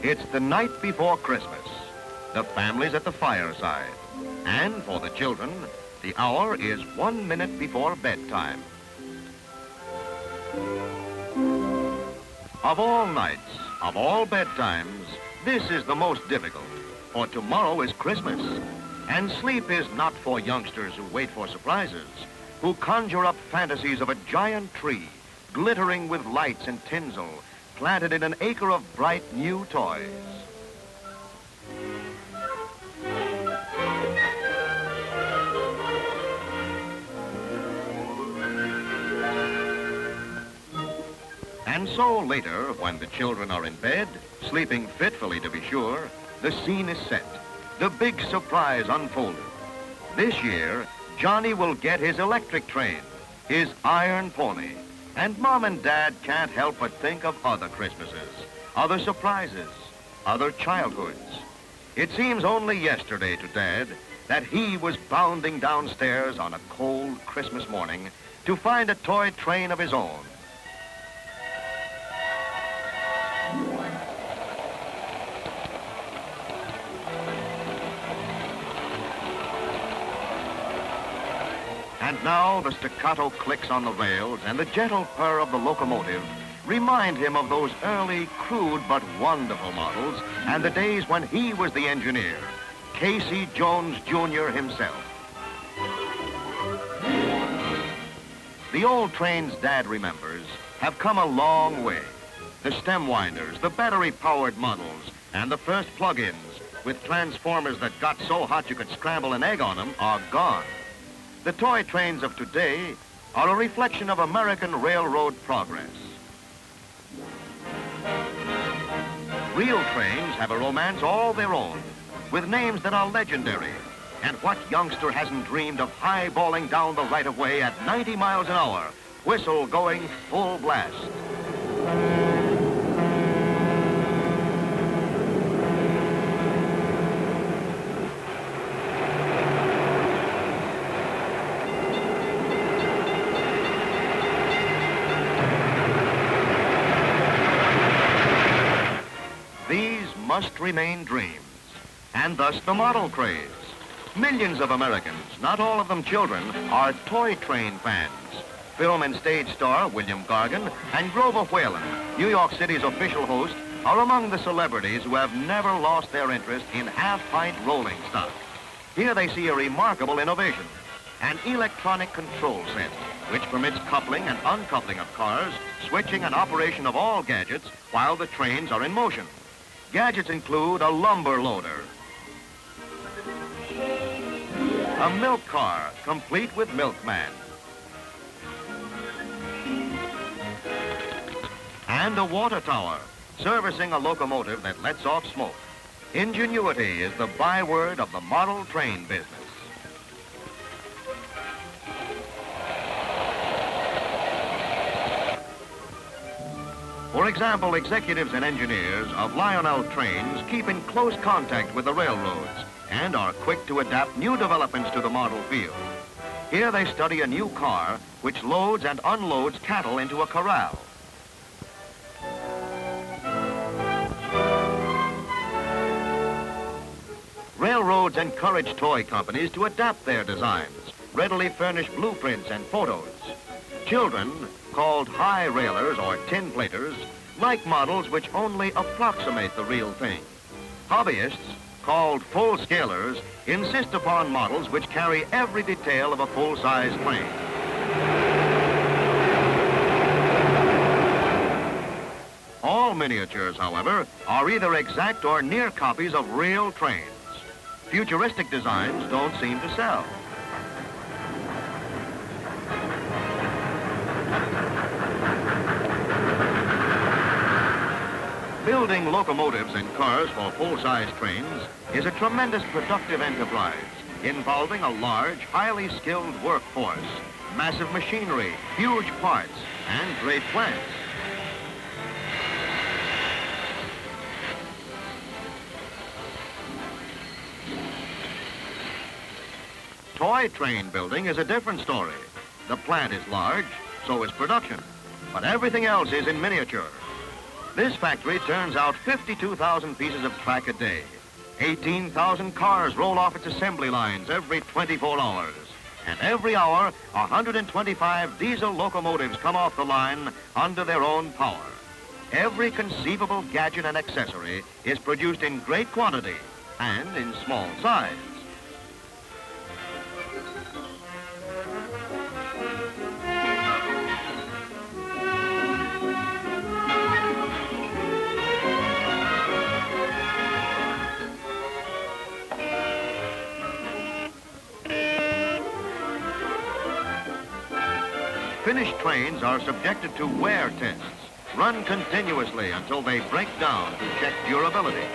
It's the night before Christmas. The family's at the fireside. And for the children, the hour is 1 minute before bedtime. Of all nights, of all bedtimes, this is the most difficult. For tomorrow is Christmas. And sleep is not for youngsters who wait for surprises, who conjure up fantasies of a giant tree, glittering with lights and tinsel, planted in an acre of bright new toys. And so later, when the children are in bed, sleeping fitfully to be sure, the scene is set, the big surprise unfolded. This year, Johnny will get his electric train, his iron pony. And Mom and Dad can't help but think of other Christmases, other surprises, other childhoods. It seems only yesterday to Dad that he was bounding downstairs on a cold Christmas morning to find a toy train of his own. And now the staccato clicks on the rails and the gentle purr of the locomotive remind him of those early, crude but wonderful models and the days when he was the engineer, Casey Jones Jr. himself. The old trains Dad remembers have come a long way. The stemwinders, the battery-powered models, and the first plug-ins with transformers that got so hot you could scramble an egg on them are gone. The toy trains of today are a reflection of American railroad progress. Real trains have a romance all their own, with names that are legendary. And what youngster hasn't dreamed of high-balling down the right-of-way at 90 miles an hour, whistle going full blast? Must remain dreams, and thus the model craze. Millions of Americans, not all of them children, are toy train fans. Film and stage star William Gargan and Grover Whalen, New York City's official host, are among the celebrities who have never lost their interest in half-pint rolling stock. Here they see a remarkable innovation, an electronic control set, which permits coupling and uncoupling of cars, switching and operation of all gadgets while the trains are in motion. Gadgets include a lumber loader, a milk car complete with milkman, and a water tower servicing a locomotive that lets off smoke. Ingenuity is the byword of the model train business. For example, executives and engineers of Lionel Trains keep in close contact with the railroads and are quick to adapt new developments to the model field. Here they study a new car which loads and unloads cattle into a corral. Railroads encourage toy companies to adapt their designs, readily furnish blueprints and photos. Children, called high railers or tin platers, like models which only approximate the real thing. Hobbyists, called full-scalers, insist upon models which carry every detail of a full-size train. All miniatures, however, are either exact or near copies of real trains. Futuristic designs don't seem to sell. Building locomotives and cars for full-size trains is a tremendous productive enterprise involving a large, highly skilled workforce, massive machinery, huge parts, and great plants. Toy train building is a different story. The plant is large, so is production, but everything else is in miniature. This factory turns out 52,000 pieces of track a day. 18,000 cars roll off its assembly lines every 24 hours. And every hour, 125 diesel locomotives come off the line under their own power. Every conceivable gadget and accessory is produced in great quantity and in small size. Finished trains are subjected to wear tests, run continuously until they break down to check durability.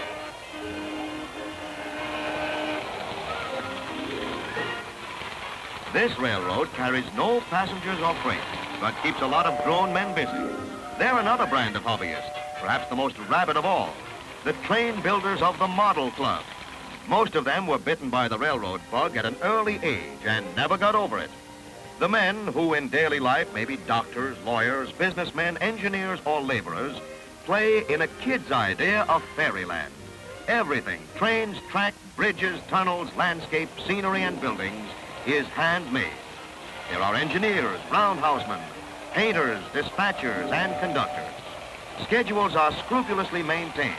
This railroad carries no passengers or freight, but keeps a lot of grown men busy. They're another brand of hobbyists, perhaps the most rabid of all, the train builders of the Model Club. Most of them were bitten by the railroad bug at an early age and never got over it. The men who in daily life may be doctors, lawyers, businessmen, engineers, or laborers play in a kid's idea of fairyland. Everything, trains, track, bridges, tunnels, landscape, scenery, and buildings is handmade. There are engineers, roundhousemen, painters, dispatchers, and conductors. Schedules are scrupulously maintained,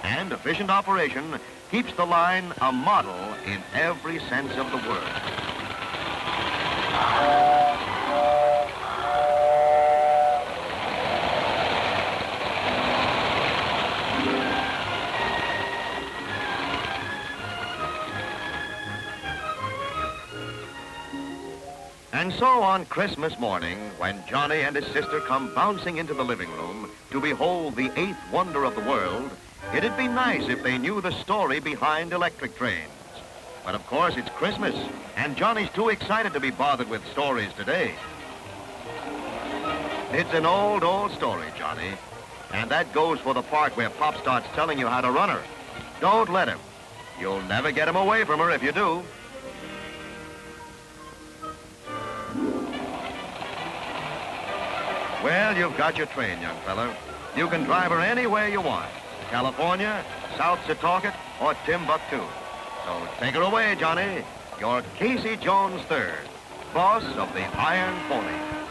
and efficient operation keeps the line a model in every sense of the word. And so on Christmas morning, when Johnny and his sister come bouncing into the living room to behold the eighth wonder of the world, it'd be nice if they knew the story behind electric trains. But of course it's Christmas, and Johnny's too excited to be bothered with stories today. It's an old, old story, Johnny. And that goes for the part where Pop starts telling you how to run her. Don't let him. You'll never get him away from her if you do. Well, you've got your train, young fella. You can drive her anywhere you want. California, South Setauket, or Timbuktu. So take her away, Johnny. You're Casey Jones III, boss of the Iron Pony.